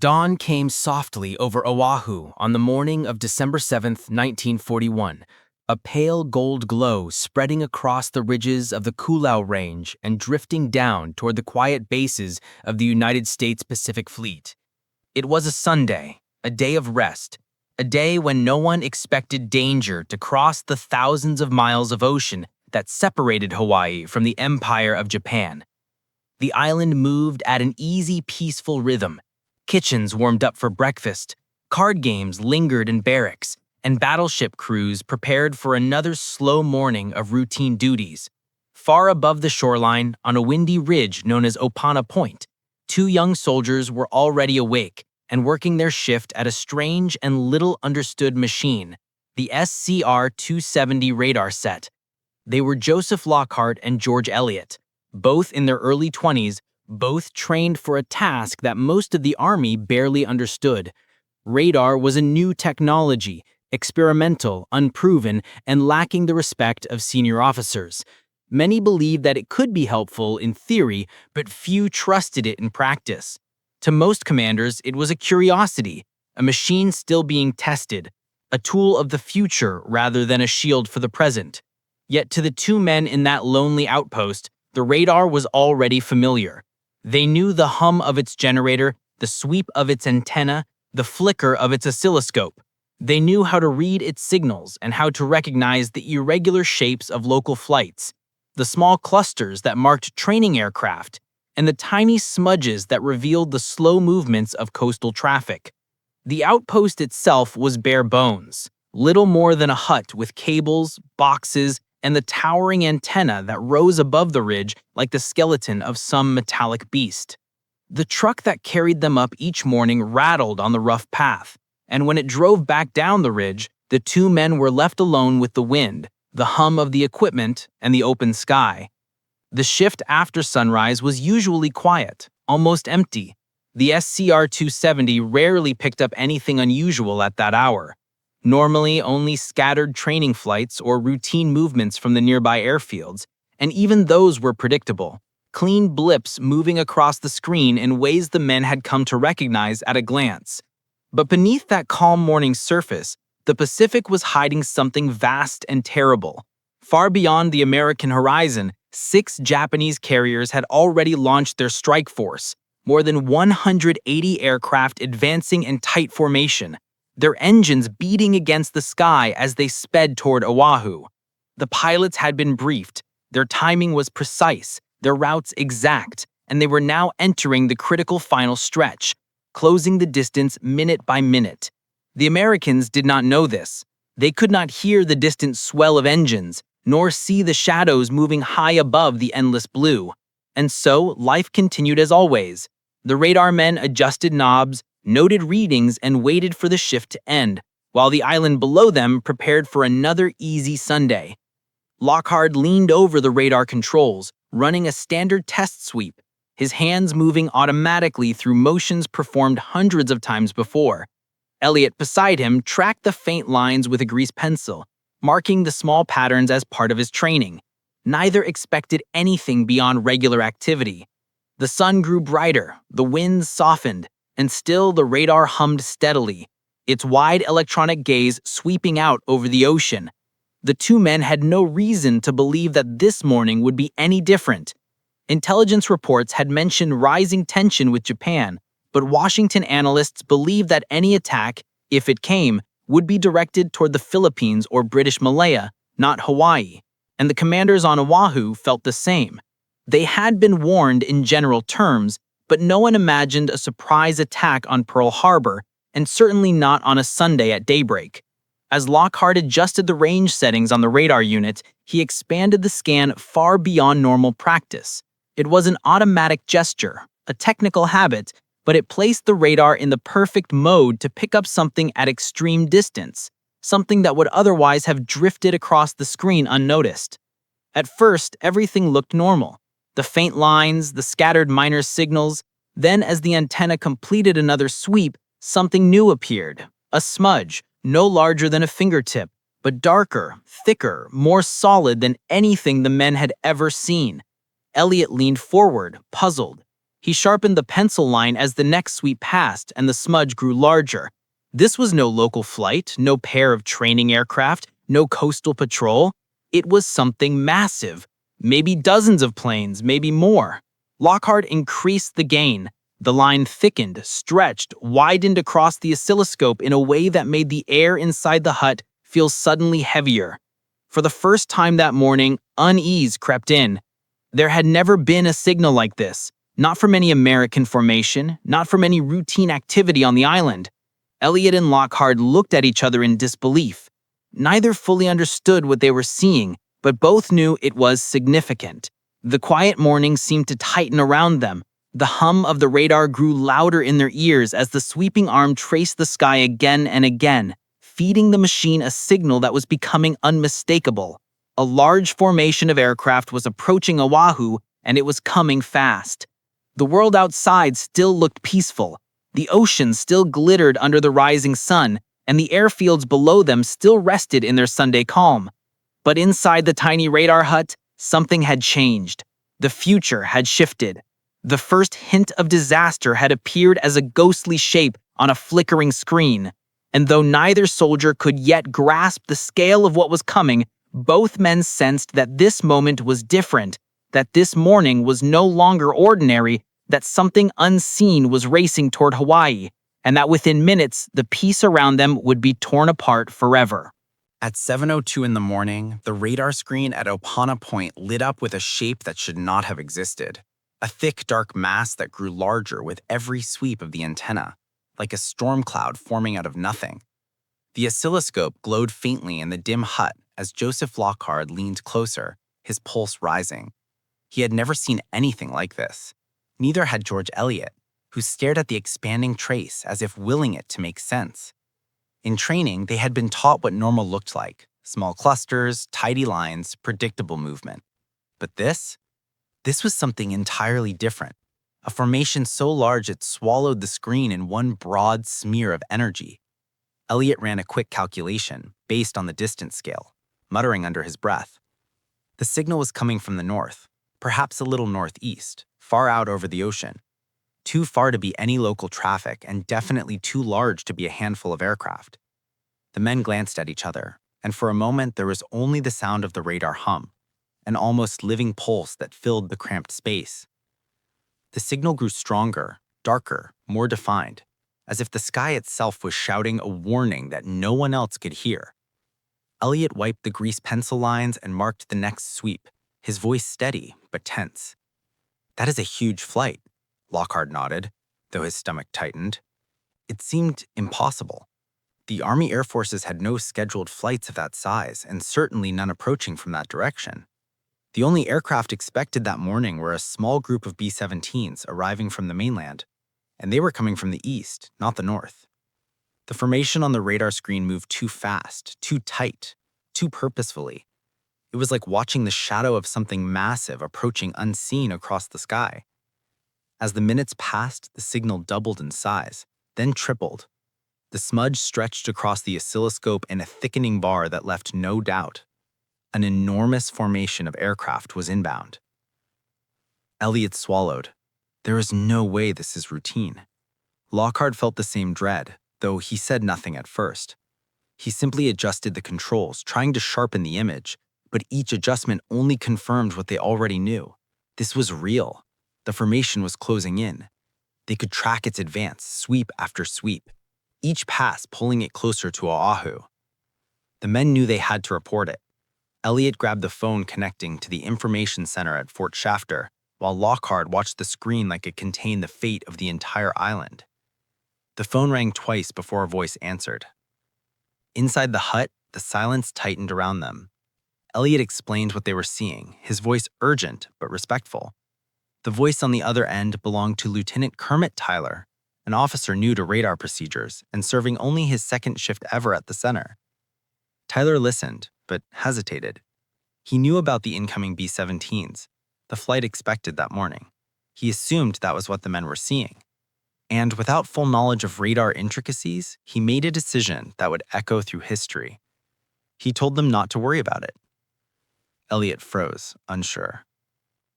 Dawn came softly over Oahu on the morning of December 7th, 1941, a pale gold glow spreading across the ridges of the Kulau Range and drifting down toward the quiet bases of the United States Pacific Fleet. It was a Sunday, a day of rest, a day when no one expected danger to cross the thousands of miles of ocean that separated Hawaii from the Empire of Japan. The island moved at an easy, peaceful rhythm. Kitchens warmed up for breakfast, card games lingered in barracks, and battleship crews prepared for another slow morning of routine duties. Far above the shoreline, on a windy ridge known as Opana Point, two young soldiers were already awake and working their shift at a strange and little-understood machine, the SCR-270 radar set. They were Joseph Lockhart and George Elliott, both in their early 20s, both trained for a task that most of the Army barely understood. Radar was a new technology, experimental, unproven, and lacking the respect of senior officers. Many believed that it could be helpful in theory, but few trusted it in practice. To most commanders, it was a curiosity, a machine still being tested, a tool of the future rather than a shield for the present. Yet to the two men in that lonely outpost, the radar was already familiar. They knew the hum of its generator, the sweep of its antenna, the flicker of its oscilloscope. They knew how to read its signals and how to recognize the irregular shapes of local flights, the small clusters that marked training aircraft, and the tiny smudges that revealed the slow movements of coastal traffic. The outpost itself was bare bones, little more than a hut with cables, boxes, and the towering antenna that rose above the ridge like the skeleton of some metallic beast. The truck that carried them up each morning rattled on the rough path, and when it drove back down the ridge, the two men were left alone with the wind, the hum of the equipment, and the open sky. The shift after sunrise was usually quiet, almost empty. The SCR-270 rarely picked up anything unusual at that hour. Normally, only scattered training flights or routine movements from the nearby airfields, and even those were predictable. Clean blips moving across the screen in ways the men had come to recognize at a glance. But beneath that calm morning surface, the Pacific was hiding something vast and terrible. Far beyond the American horizon, 6 Japanese carriers had already launched their strike force, more than 180 aircraft advancing in tight formation, their engines beating against the sky as they sped toward Oahu. The pilots had been briefed, their timing was precise, their routes exact, and they were now entering the critical final stretch, closing the distance minute by minute. The Americans did not know this. They could not hear the distant swell of engines, nor see the shadows moving high above the endless blue. And so, life continued as always. The radar men adjusted knobs, noted readings, and waited for the shift to end, while the island below them prepared for another easy Sunday. Lockhart leaned over the radar controls, running a standard test sweep, his hands moving automatically through motions performed hundreds of times before. Elliott, beside him, tracked the faint lines with a grease pencil, marking the small patterns as part of his training. Neither expected anything beyond regular activity. The sun grew brighter, the winds softened, and still the radar hummed steadily, its wide electronic gaze sweeping out over the ocean. The two men had no reason to believe that this morning would be any different. Intelligence reports had mentioned rising tension with Japan, but Washington analysts believed that any attack, if it came, would be directed toward the Philippines or British Malaya, not Hawaii, and the commanders on Oahu felt the same. They had been warned in general terms, but no one imagined a surprise attack on Pearl Harbor, and certainly not on a Sunday at daybreak. As Lockhart adjusted the range settings on the radar unit, he expanded the scan far beyond normal practice. It was an automatic gesture, a technical habit, but it placed the radar in the perfect mode to pick up something at extreme distance, something that would otherwise have drifted across the screen unnoticed. At first, everything looked normal. The faint lines, the scattered minor signals. Then, as the antenna completed another sweep, something new appeared. A smudge, no larger than a fingertip, but darker, thicker, more solid than anything the men had ever seen. Elliott leaned forward, puzzled. He sharpened the pencil line as the next sweep passed and the smudge grew larger. This was no local flight, no pair of training aircraft, no coastal patrol. It was something massive. Maybe dozens of planes, maybe more. Lockhart increased the gain. The line thickened, stretched, widened across the oscilloscope in a way that made the air inside the hut feel suddenly heavier. For the first time that morning, unease crept in. There had never been a signal like this, not from any American formation, not from any routine activity on the island. Elliot and Lockhart looked at each other in disbelief. Neither fully understood what they were seeing, but both knew it was significant. The quiet morning seemed to tighten around them. The hum of the radar grew louder in their ears as the sweeping arm traced the sky again and again, feeding the machine a signal that was becoming unmistakable. A large formation of aircraft was approaching Oahu, and it was coming fast. The world outside still looked peaceful. The ocean still glittered under the rising sun, and the airfields below them still rested in their Sunday calm. But inside the tiny radar hut, something had changed. The future had shifted. The first hint of disaster had appeared as a ghostly shape on a flickering screen. And though neither soldier could yet grasp the scale of what was coming, both men sensed that this moment was different, that this morning was no longer ordinary, that something unseen was racing toward Hawaii, and that within minutes, the peace around them would be torn apart forever. At 7:02 in the morning, the radar screen at Opana Point lit up with a shape that should not have existed. A thick, dark mass that grew larger with every sweep of the antenna, like a storm cloud forming out of nothing. The oscilloscope glowed faintly in the dim hut as Joseph Lockhart leaned closer, his pulse rising. He had never seen anything like this. Neither had George Eliot, who stared at the expanding trace as if willing it to make sense. In training, they had been taught what normal looked like: small clusters, tidy lines, predictable movement. But this was something entirely different. A formation so large it swallowed the screen in one broad smear of energy. Elliot ran a quick calculation, based on the distance scale, muttering under his breath. The signal was coming from the north, perhaps a little northeast, far out over the ocean. Too far to be any local traffic and definitely too large to be a handful of aircraft. The men glanced at each other, and for a moment there was only the sound of the radar hum, an almost living pulse that filled the cramped space. The signal grew stronger, darker, more defined, as if the sky itself was shouting a warning that no one else could hear. Elliot wiped the grease pencil lines and marked the next sweep, his voice steady but tense. "That is a huge flight," Lockhart nodded, though his stomach tightened. It seemed impossible. The Army Air Forces had no scheduled flights of that size, and certainly none approaching from that direction. The only aircraft expected that morning were a small group of B-17s arriving from the mainland, and they were coming from the east, not the north. The formation on the radar screen moved too fast, too tight, too purposefully. It was like watching the shadow of something massive approaching unseen across the sky. As the minutes passed, the signal doubled in size, then tripled. The smudge stretched across the oscilloscope in a thickening bar that left no doubt. An enormous formation of aircraft was inbound. Elliot swallowed. There is no way this is routine. Lockhart felt the same dread, though he said nothing at first. He simply adjusted the controls, trying to sharpen the image, but each adjustment only confirmed what they already knew. This was real. The formation was closing in. They could track its advance, sweep after sweep, each pass pulling it closer to Oahu. The men knew they had to report it. Elliot grabbed the phone connecting to the information center at Fort Shafter, while Lockhart watched the screen like it contained the fate of the entire island. The phone rang twice before a voice answered. Inside the hut, the silence tightened around them. Elliot explained what they were seeing, his voice urgent but respectful. The voice on the other end belonged to Lieutenant Kermit Tyler, an officer new to radar procedures and serving only his second shift ever at the center. Tyler listened, but hesitated. He knew about the incoming B-17s, the flight expected that morning. He assumed that was what the men were seeing. And without full knowledge of radar intricacies, he made a decision that would echo through history. He told them not to worry about it. Elliot froze, unsure.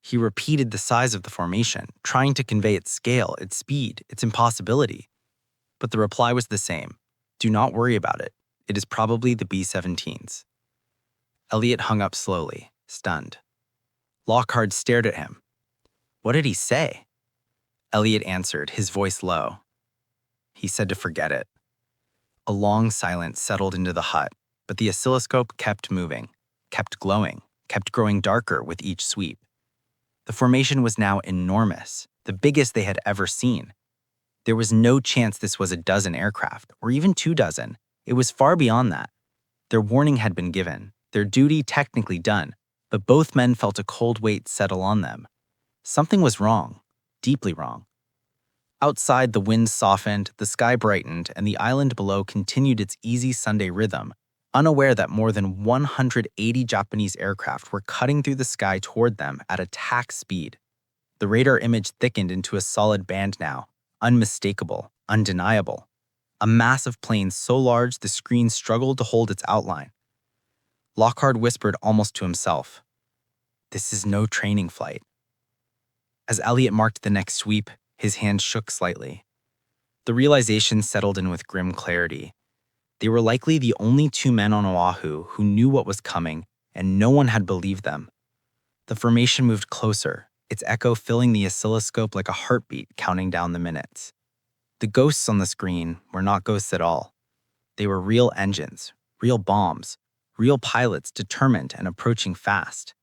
He repeated the size of the formation, trying to convey its scale, its speed, its impossibility. But the reply was the same. Do not worry about it. It is probably the B-17s. Elliot hung up slowly, stunned. Lockhart stared at him. What did he say? Elliot answered, his voice low. He said to forget it. A long silence settled into the hut, but the oscilloscope kept moving, kept glowing, kept growing darker with each sweep. The formation was now enormous, the biggest they had ever seen. There was no chance this was a dozen aircraft, or even 24. It was far beyond that. Their warning had been given, their duty technically done, but both men felt a cold weight settle on them. Something was wrong, deeply wrong. Outside, the wind softened, the sky brightened, and the island below continued its easy Sunday rhythm, unaware that more than 180 Japanese aircraft were cutting through the sky toward them at attack speed. The radar image thickened into a solid band now, unmistakable, undeniable. A mass of planes so large the screen struggled to hold its outline. Lockhart whispered almost to himself, "This is no training flight." As Elliot marked the next sweep, his hand shook slightly. The realization settled in with grim clarity. They were likely the only two men on Oahu who knew what was coming, and no one had believed them. The formation moved closer, its echo filling the oscilloscope like a heartbeat counting down the minutes. The ghosts on the screen were not ghosts at all. They were real engines, real bombs, real pilots determined and approaching fast.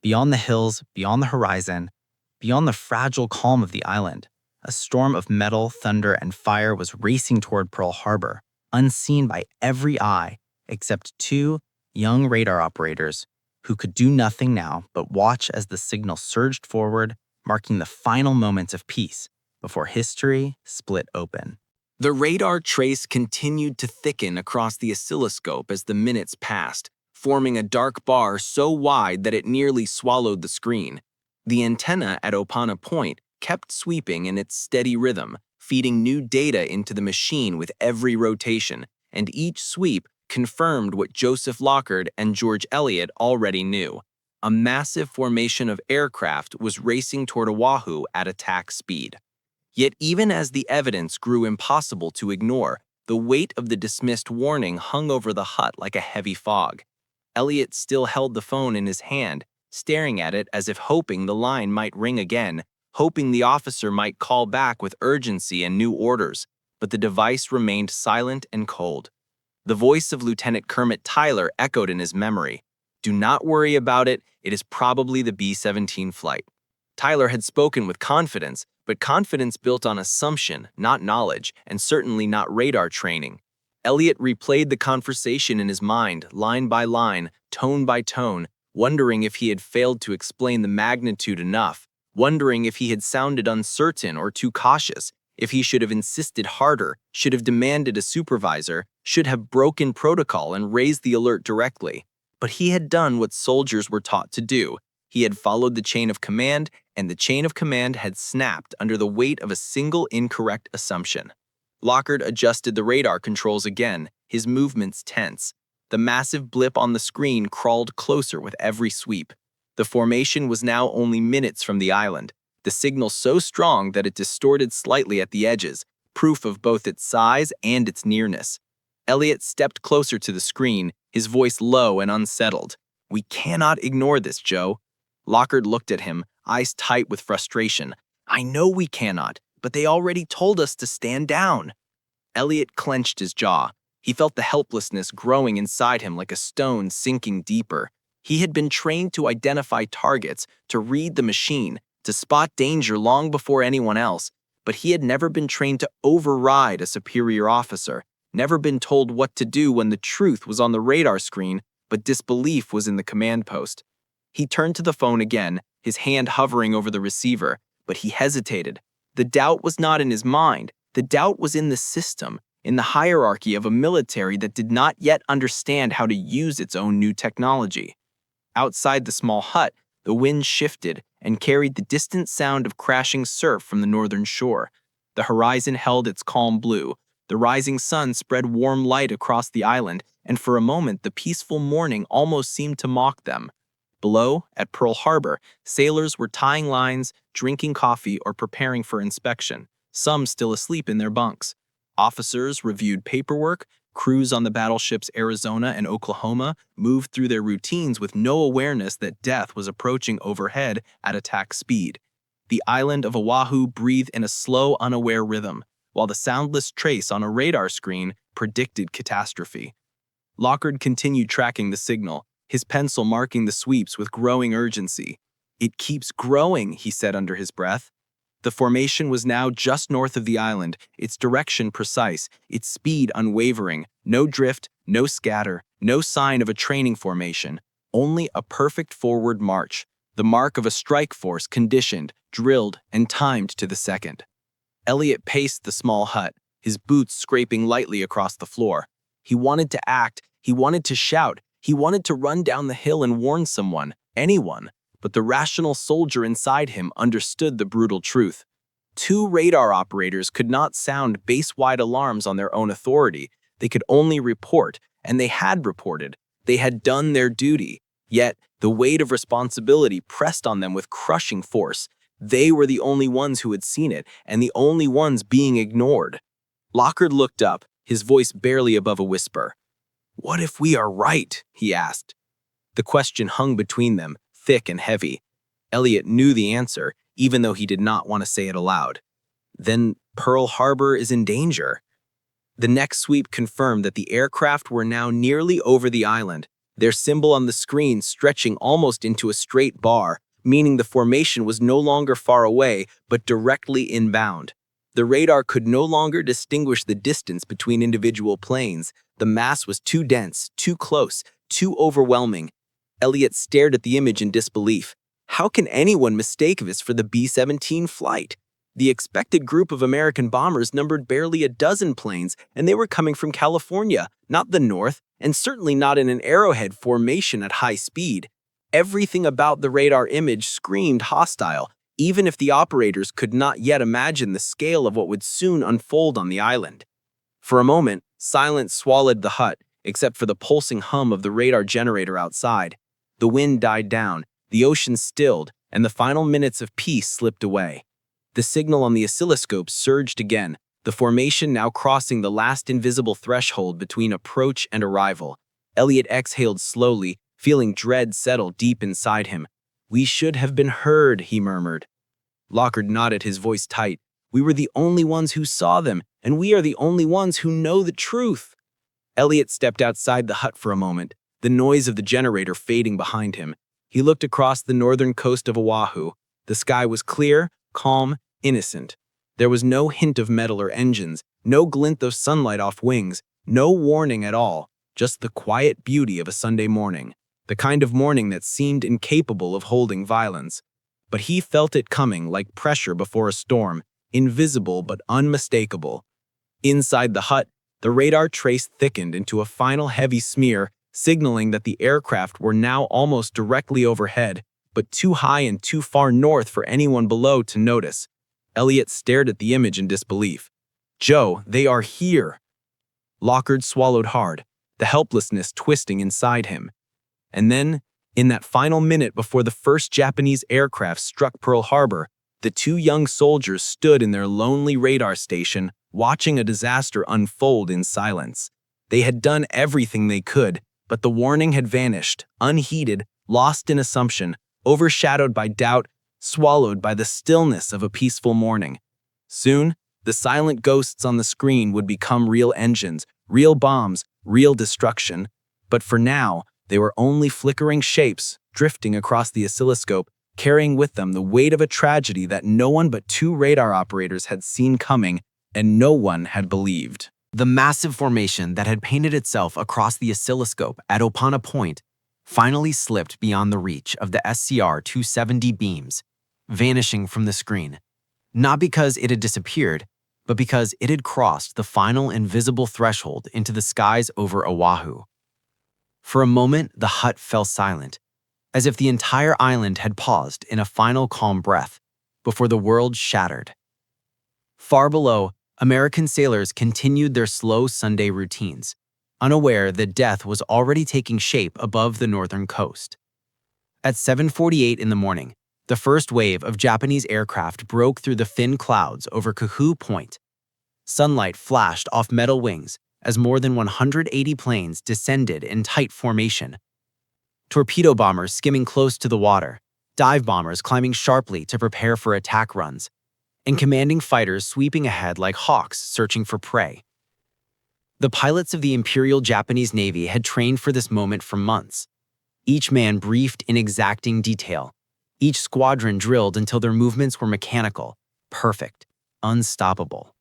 Beyond the hills, beyond the horizon, beyond the fragile calm of the island, a storm of metal, thunder, and fire was racing toward Pearl Harbor, unseen by every eye except two young radar operators who could do nothing now but watch as the signal surged forward, marking the final moments of peace before history split open. The radar trace continued to thicken across the oscilloscope as the minutes passed, forming a dark bar so wide that it nearly swallowed the screen. The antenna at Opana Point kept sweeping in its steady rhythm, feeding new data into the machine with every rotation, and each sweep confirmed what Joseph Lockhart and George Elliot already knew. A massive formation of aircraft was racing toward Oahu at attack speed. Yet even as the evidence grew impossible to ignore, the weight of the dismissed warning hung over the hut like a heavy fog. Elliot still held the phone in his hand, staring at it as if hoping the line might ring again, hoping the officer might call back with urgency and new orders, but the device remained silent and cold. The voice of Lieutenant Kermit Tyler echoed in his memory. "Do not worry about it, it is probably the B-17 flight." Tyler had spoken with confidence, but confidence built on assumption, not knowledge, and certainly not radar training. Elliot replayed the conversation in his mind, line by line, tone by tone, wondering if he had failed to explain the magnitude enough, wondering if he had sounded uncertain or too cautious, if he should have insisted harder, should have demanded a supervisor, should have broken protocol and raised the alert directly. But he had done what soldiers were taught to do. He had followed the chain of command, and the chain of command had snapped under the weight of a single incorrect assumption. Lockhart adjusted the radar controls again, his movements tense. The massive blip on the screen crawled closer with every sweep. The formation was now only minutes from the island, the signal so strong that it distorted slightly at the edges, proof of both its size and its nearness. Elliot stepped closer to the screen, his voice low and unsettled. "We cannot ignore this, Joe." Lockhart looked at him, eyes tight with frustration. "I know we cannot, but they already told us to stand down." Elliot clenched his jaw. He felt the helplessness growing inside him like a stone sinking deeper. He had been trained to identify targets, to read the machine, to spot danger long before anyone else, but he had never been trained to override a superior officer, never been told what to do when the truth was on the radar screen, but disbelief was in the command post. He turned to the phone again, his hand hovering over the receiver, but he hesitated. The doubt was not in his mind. The doubt was in the system, in the hierarchy of a military that did not yet understand how to use its own new technology. Outside the small hut, the wind shifted and carried the distant sound of crashing surf from the northern shore. The horizon held its calm blue. The rising sun spread warm light across the island, and for a moment the peaceful morning almost seemed to mock them. Below, at Pearl Harbor, sailors were tying lines, drinking coffee, or preparing for inspection, some still asleep in their bunks. Officers reviewed paperwork. Crews on the battleships Arizona and Oklahoma moved through their routines with no awareness that death was approaching overhead at attack speed. The island of Oahu breathed in a slow, unaware rhythm, while the soundless trace on a radar screen predicted catastrophe. Lockhart continued tracking the signal, his pencil marking the sweeps with growing urgency. "It keeps growing," he said under his breath. The formation was now just north of the island, its direction precise, its speed unwavering, no drift, no scatter, no sign of a training formation, only a perfect forward march, the mark of a strike force conditioned, drilled, and timed to the second. Elliot paced the small hut, his boots scraping lightly across the floor. He wanted to act, he wanted to shout, he wanted to run down the hill and warn someone, anyone. But the rational soldier inside him understood the brutal truth. Two radar operators could not sound base-wide alarms on their own authority. They could only report, and they had reported. They had done their duty. Yet, the weight of responsibility pressed on them with crushing force. They were the only ones who had seen it, and the only ones being ignored. Lockhart looked up, his voice barely above a whisper. "What if we are right?" he asked. The question hung between them, thick and heavy. Elliot knew the answer, even though he did not want to say it aloud. Then Pearl Harbor is in danger. The next sweep confirmed that the aircraft were now nearly over the island, their symbol on the screen stretching almost into a straight bar, meaning the formation was no longer far away, but directly inbound. The radar could no longer distinguish the distance between individual planes. The mass was too dense, too close, too overwhelming. Elliot stared at the image in disbelief. How can anyone mistake this for the B-17 flight? The expected group of American bombers numbered barely a dozen planes, and they were coming from California, not the north, and certainly not in an arrowhead formation at high speed. Everything about the radar image screamed hostile, even if the operators could not yet imagine the scale of what would soon unfold on the island. For a moment, silence swallowed the hut, except for the pulsing hum of the radar generator outside. The wind died down, the ocean stilled, and the final minutes of peace slipped away. The signal on the oscilloscope surged again, the formation now crossing the last invisible threshold between approach and arrival. Elliot exhaled slowly, feeling dread settle deep inside him. "We should have been heard," he murmured. Lockhart nodded, his voice tight. "We were the only ones who saw them, and we are the only ones who know the truth." Elliot stepped outside the hut for a moment, the noise of the generator fading behind him. He looked across the northern coast of Oahu. The sky was clear, calm, innocent. There was no hint of metal or engines, no glint of sunlight off wings, no warning at all, just the quiet beauty of a Sunday morning, the kind of morning that seemed incapable of holding violence. But he felt it coming like pressure before a storm, invisible but unmistakable. Inside the hut, the radar trace thickened into a final heavy smear, signaling that the aircraft were now almost directly overhead, but too high and too far north for anyone below to notice. Elliot stared at the image in disbelief. "Joe, they are here!" Lockhart swallowed hard, the helplessness twisting inside him. And then, in that final minute before the first Japanese aircraft struck Pearl Harbor, the two young soldiers stood in their lonely radar station, watching a disaster unfold in silence. They had done everything they could, but the warning had vanished, unheeded, lost in assumption, overshadowed by doubt, swallowed by the stillness of a peaceful morning. Soon, the silent ghosts on the screen would become real engines, real bombs, real destruction. But for now, they were only flickering shapes, drifting across the oscilloscope, carrying with them the weight of a tragedy that no one but two radar operators had seen coming, and no one had believed. The massive formation that had painted itself across the oscilloscope at Opana Point finally slipped beyond the reach of the SCR-270 beams, vanishing from the screen, not because it had disappeared, but because it had crossed the final invisible threshold into the skies over Oahu. For a moment, the hut fell silent, as if the entire island had paused in a final calm breath before the world shattered. Far below, American sailors continued their slow Sunday routines, unaware that death was already taking shape above the northern coast. At 7:48 in the morning, the first wave of Japanese aircraft broke through the thin clouds over Oahu Point. Sunlight flashed off metal wings as more than 180 planes descended in tight formation. Torpedo bombers skimming close to the water, dive bombers climbing sharply to prepare for attack runs, and commanding fighters sweeping ahead like hawks searching for prey. The pilots of the Imperial Japanese Navy had trained for this moment for months. Each man briefed in exacting detail. Each squadron drilled until their movements were mechanical, perfect, unstoppable.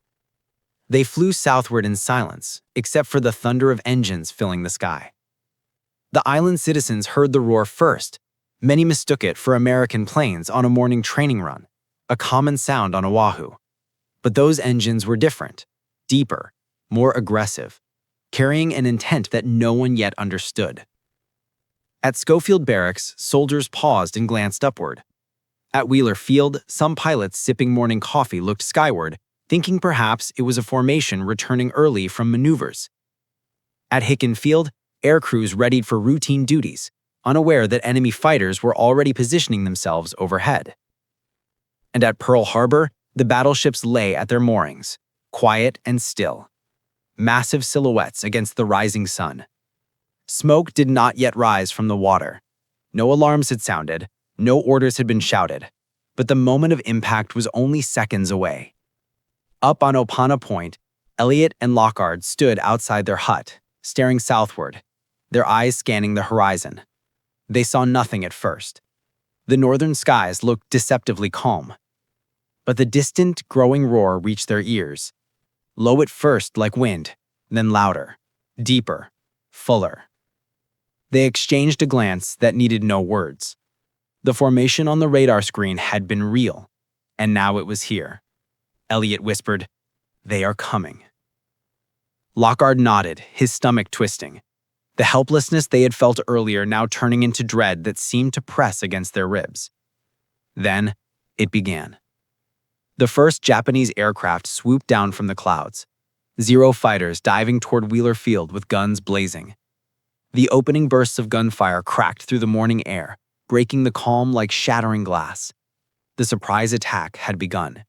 They flew southward in silence, except for the thunder of engines filling the sky. The island citizens heard the roar first. Many mistook it for American planes on a morning training run, a common sound on Oahu. But those engines were different, deeper, more aggressive, carrying an intent that no one yet understood. At Schofield Barracks, soldiers paused and glanced upward. At Wheeler Field, some pilots sipping morning coffee looked skyward, thinking perhaps it was a formation returning early from maneuvers. At Hicken Field, air crews readied for routine duties, unaware that enemy fighters were already positioning themselves overhead. And at Pearl Harbor, the battleships lay at their moorings, quiet and still, massive silhouettes against the rising sun. Smoke did not yet rise from the water. No alarms had sounded, no orders had been shouted, but the moment of impact was only seconds away. Up on Opana Point, Elliot and Lockhart stood outside their hut, staring southward, their eyes scanning the horizon. They saw nothing at first. The northern skies looked deceptively calm. But the distant, growing roar reached their ears. Low at first like wind, then louder, deeper, fuller. They exchanged a glance that needed no words. The formation on the radar screen had been real, and now it was here. Elliot whispered, "They are coming." Lockhart nodded, his stomach twisting. The helplessness they had felt earlier now turning into dread that seemed to press against their ribs. Then, it began. The first Japanese aircraft swooped down from the clouds. Zero fighters diving toward Wheeler Field with guns blazing. The opening bursts of gunfire cracked through the morning air, breaking the calm like shattering glass. The surprise attack had begun.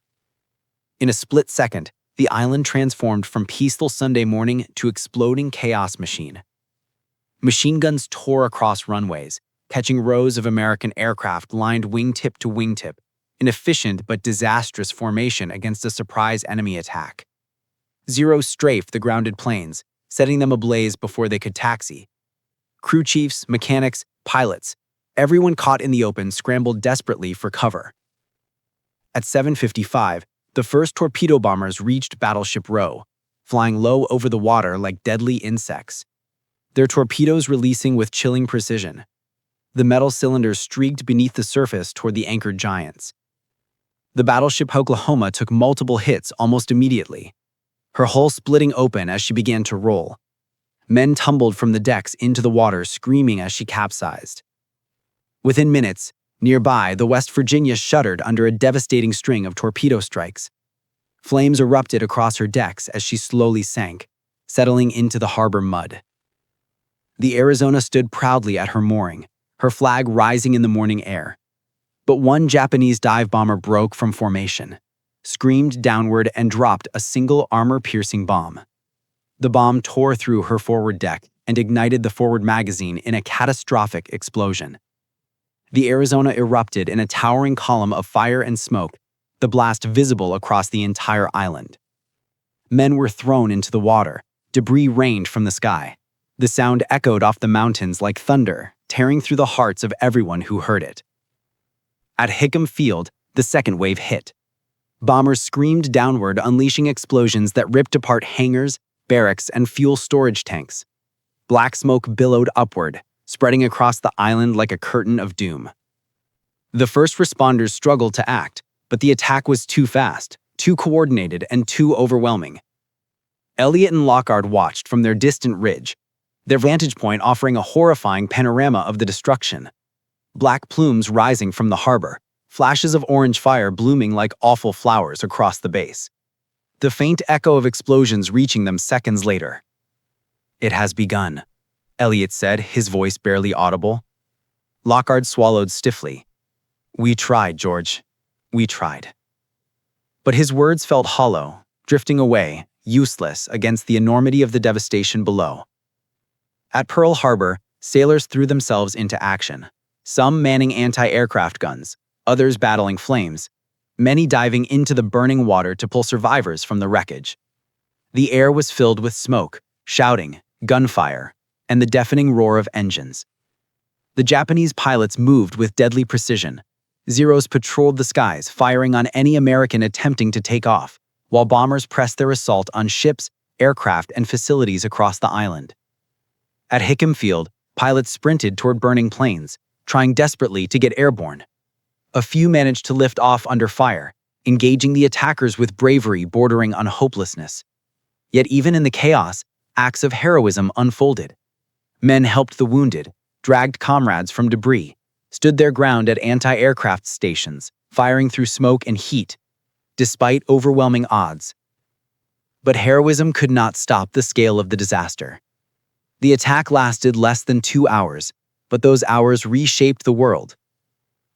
In a split second, the island transformed from peaceful Sunday morning to exploding chaos machine. Machine guns tore across runways, catching rows of American aircraft lined wingtip to wingtip, an efficient but disastrous formation against a surprise enemy attack. Zero strafed the grounded planes, setting them ablaze before they could taxi. Crew chiefs, mechanics, pilots, everyone caught in the open scrambled desperately for cover. At 7:55, the first torpedo bombers reached Battleship Row, flying low over the water like deadly insects. Their torpedoes releasing with chilling precision. The metal cylinders streaked beneath the surface toward the anchored giants. The battleship Oklahoma took multiple hits almost immediately, her hull splitting open as she began to roll. Men tumbled from the decks into the water, screaming as she capsized. Within minutes, nearby, the West Virginia shuddered under a devastating string of torpedo strikes. Flames erupted across her decks as she slowly sank, settling into the harbor mud. The Arizona stood proudly at her mooring, her flag rising in the morning air. But one Japanese dive bomber broke from formation, screamed downward, and dropped a single armor-piercing bomb. The bomb tore through her forward deck and ignited the forward magazine in a catastrophic explosion. The Arizona erupted in a towering column of fire and smoke, the blast visible across the entire island. Men were thrown into the water, debris rained from the sky. The sound echoed off the mountains like thunder, tearing through the hearts of everyone who heard it. At Hickam Field, the second wave hit. Bombers screamed downward, unleashing explosions that ripped apart hangars, barracks, and fuel storage tanks. Black smoke billowed upward, spreading across the island like a curtain of doom. The first responders struggled to act, but the attack was too fast, too coordinated, and too overwhelming. Elliot and Lockhart watched from their distant ridge, their vantage point offering a horrifying panorama of the destruction. Black plumes rising from the harbor, flashes of orange fire blooming like awful flowers across the base. The faint echo of explosions reaching them seconds later. "It has begun," Elliot said, his voice barely audible. Lockhart swallowed stiffly. "We tried, George. We tried." But his words felt hollow, drifting away, useless against the enormity of the devastation below. At Pearl Harbor, sailors threw themselves into action, some manning anti-aircraft guns, others battling flames, many diving into the burning water to pull survivors from the wreckage. The air was filled with smoke, shouting, gunfire, and the deafening roar of engines. The Japanese pilots moved with deadly precision. Zeros patrolled the skies, firing on any American attempting to take off, while bombers pressed their assault on ships, aircraft, and facilities across the island. At Hickam Field, pilots sprinted toward burning planes, trying desperately to get airborne. A few managed to lift off under fire, engaging the attackers with bravery bordering on hopelessness. Yet even in the chaos, acts of heroism unfolded. Men helped the wounded, dragged comrades from debris, stood their ground at anti-aircraft stations, firing through smoke and heat, despite overwhelming odds. But heroism could not stop the scale of the disaster. The attack lasted less than 2 hours, but those hours reshaped the world.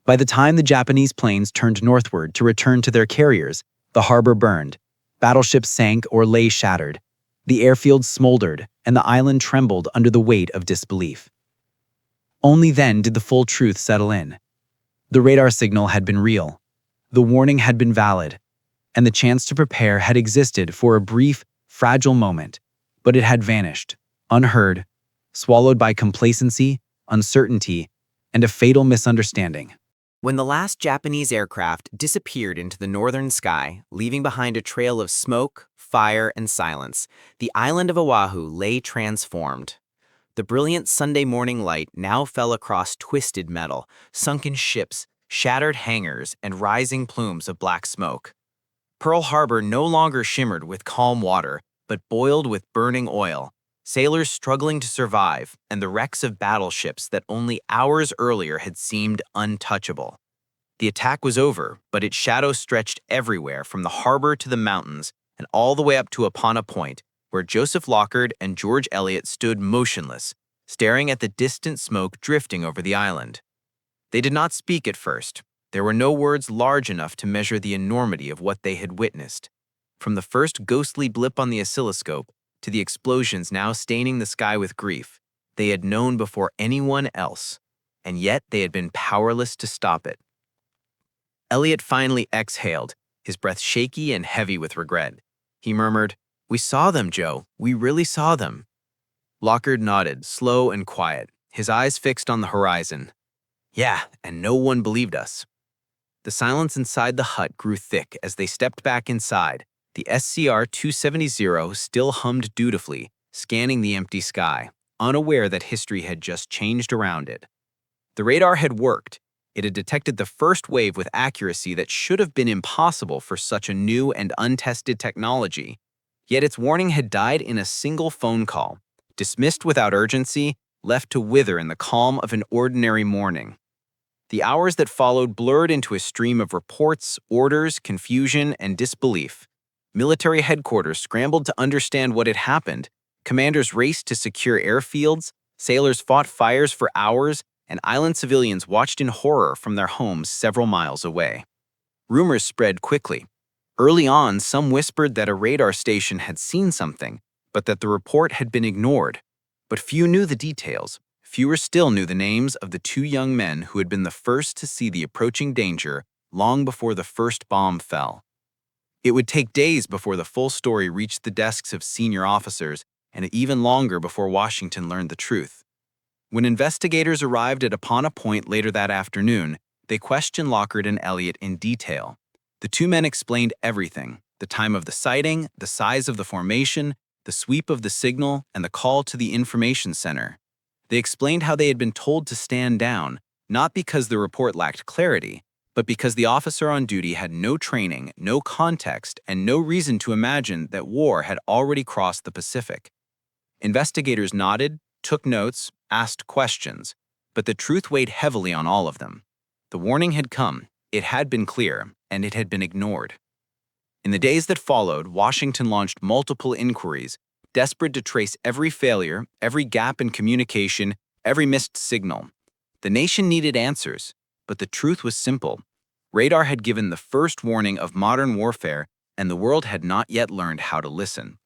By the time the Japanese planes turned northward to return to their carriers, the harbor burned, battleships sank or lay shattered, the airfields smoldered, and the island trembled under the weight of disbelief. Only then did the full truth settle in. The radar signal had been real, the warning had been valid, and the chance to prepare had existed for a brief, fragile moment, but it had vanished, unheard, swallowed by complacency, uncertainty, and a fatal misunderstanding. When the last Japanese aircraft disappeared into the northern sky, leaving behind a trail of smoke, fire, and silence, the island of Oahu lay transformed. The brilliant Sunday morning light now fell across twisted metal, sunken ships, shattered hangars, and rising plumes of black smoke. Pearl Harbor no longer shimmered with calm water, but boiled with burning oil, sailors struggling to survive, and the wrecks of battleships that only hours earlier had seemed untouchable. The attack was over, but its shadow stretched everywhere from the harbor to the mountains and all the way up to Apana Point, where Joseph Lockhart and George Elliott stood motionless, staring at the distant smoke drifting over the island. They did not speak at first. There were no words large enough to measure the enormity of what they had witnessed. From the first ghostly blip on the oscilloscope to the explosions now staining the sky with grief, they had known before anyone else, and yet they had been powerless to stop it. Elliot finally exhaled, his breath shaky and heavy with regret. He murmured, "We saw them, Joe. We really saw them." Lockhart nodded, slow and quiet, his eyes fixed on the horizon. "Yeah, and no one believed us." The silence inside the hut grew thick as they stepped back inside. The SCR-270 still hummed dutifully, scanning the empty sky, unaware that history had just changed around it. The radar had worked. It had detected the first wave with accuracy that should have been impossible for such a new and untested technology. Yet its warning had died in a single phone call, dismissed without urgency, left to wither in the calm of an ordinary morning. The hours that followed blurred into a stream of reports, orders, confusion, and disbelief. Military headquarters scrambled to understand what had happened. Commanders raced to secure airfields, sailors fought fires for hours, and island civilians watched in horror from their homes several miles away. Rumors spread quickly. Early on, some whispered that a radar station had seen something, but that the report had been ignored. But few knew the details. Fewer still knew the names of the 2 young men who had been the first to see the approaching danger long before the first bomb fell. It would take days before the full story reached the desks of senior officers, and even longer before Washington learned the truth. When investigators arrived at Apana Point later that afternoon, they questioned Lockhart and Elliott in detail. The 2 men explained everything: the time of the sighting, the size of the formation, the sweep of the signal, and the call to the information center. They explained how they had been told to stand down, not because the report lacked clarity, but because the officer on duty had no training, no context, and no reason to imagine that war had already crossed the Pacific. Investigators nodded, took notes, asked questions, but the truth weighed heavily on all of them. The warning had come, it had been clear, and it had been ignored. In the days that followed, Washington launched multiple inquiries, desperate to trace every failure, every gap in communication, every missed signal. The nation needed answers, but the truth was simple. Radar had given the first warning of modern warfare, and the world had not yet learned how to listen.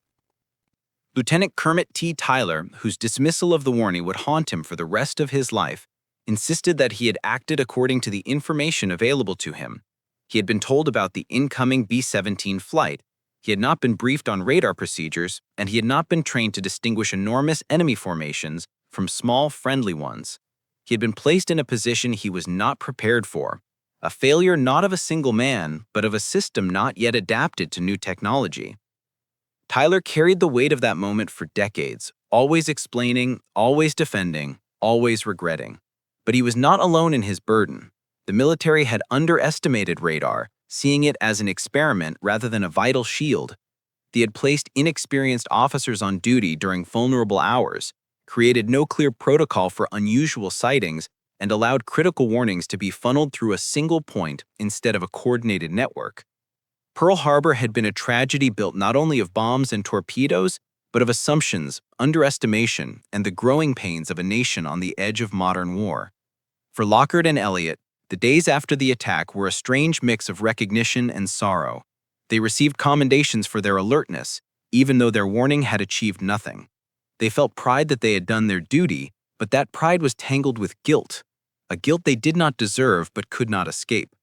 Lieutenant Kermit T. Tyler, whose dismissal of the warning would haunt him for the rest of his life, insisted that he had acted according to the information available to him. He had been told about the incoming B-17 flight. He had not been briefed on radar procedures, and he had not been trained to distinguish enormous enemy formations from small, friendly ones. He had been placed in a position he was not prepared for, a failure not of a single man, but of a system not yet adapted to new technology. Tyler carried the weight of that moment for decades, always explaining, always defending, always regretting. But he was not alone in his burden. The military had underestimated radar, seeing it as an experiment rather than a vital shield. They had placed inexperienced officers on duty during vulnerable hours, created no clear protocol for unusual sightings, and allowed critical warnings to be funneled through a single point instead of a coordinated network. Pearl Harbor had been a tragedy built not only of bombs and torpedoes, but of assumptions, underestimation, and the growing pains of a nation on the edge of modern war. For Lockhart and Elliott, the days after the attack were a strange mix of recognition and sorrow. They received commendations for their alertness, even though their warning had achieved nothing. They felt pride that they had done their duty, but that pride was tangled with guilt, a guilt they did not deserve but could not escape.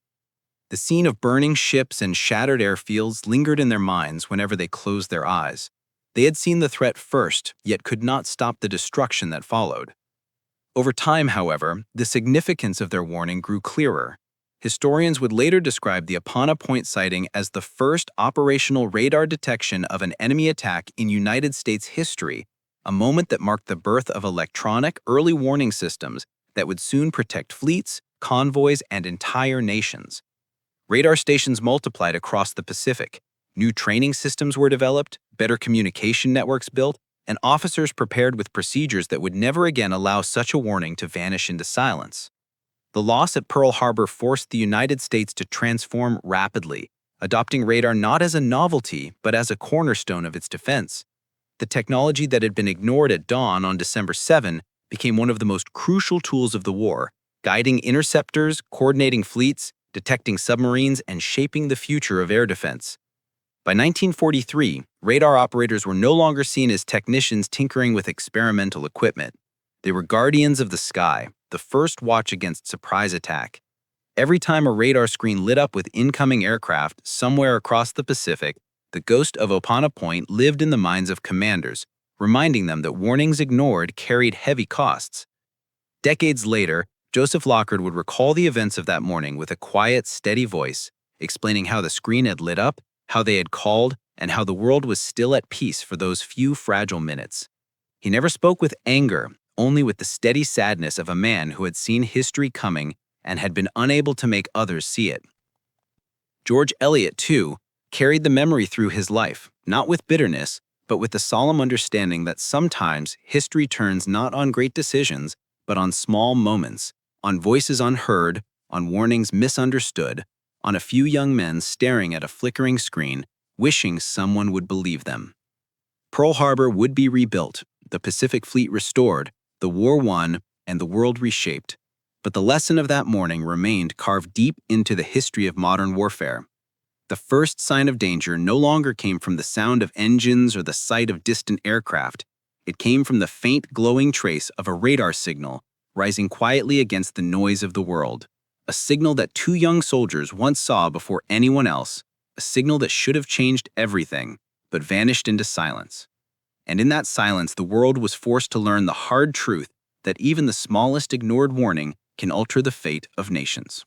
The scene of burning ships and shattered airfields lingered in their minds whenever they closed their eyes. They had seen the threat first, yet could not stop the destruction that followed. Over time, however, the significance of their warning grew clearer. Historians would later describe the Apana Point sighting as the first operational radar detection of an enemy attack in United States history, a moment that marked the birth of electronic early warning systems that would soon protect fleets, convoys, and entire nations. Radar stations multiplied across the Pacific. New training systems were developed, better communication networks built, and officers prepared with procedures that would never again allow such a warning to vanish into silence. The loss at Pearl Harbor forced the United States to transform rapidly, adopting radar not as a novelty, but as a cornerstone of its defense. The technology that had been ignored at dawn on December 7 became one of the most crucial tools of the war, guiding interceptors, coordinating fleets, detecting submarines, and shaping the future of air defense. By 1943, radar operators were no longer seen as technicians tinkering with experimental equipment. They were guardians of the sky, the first watch against surprise attack. Every time a radar screen lit up with incoming aircraft somewhere across the Pacific, the ghost of Apana Point lived in the minds of commanders, reminding them that warnings ignored carried heavy costs. Decades later, Joseph Lockhart would recall the events of that morning with a quiet, steady voice, explaining how the screen had lit up, how they had called, and how the world was still at peace for those few fragile minutes. He never spoke with anger, only with the steady sadness of a man who had seen history coming and had been unable to make others see it. George Eliot, too, carried the memory through his life, not with bitterness, but with the solemn understanding that sometimes history turns not on great decisions, but on small moments, on voices unheard, on warnings misunderstood, on a few young men staring at a flickering screen, wishing someone would believe them. Pearl Harbor would be rebuilt, the Pacific Fleet restored, the war won, and the world reshaped. But the lesson of that morning remained carved deep into the history of modern warfare. The first sign of danger no longer came from the sound of engines or the sight of distant aircraft. It came from the faint glowing trace of a radar signal rising quietly against the noise of the world, a signal that two young soldiers once saw before anyone else, a signal that should have changed everything, but vanished into silence. And in that silence, the world was forced to learn the hard truth that even the smallest ignored warning can alter the fate of nations.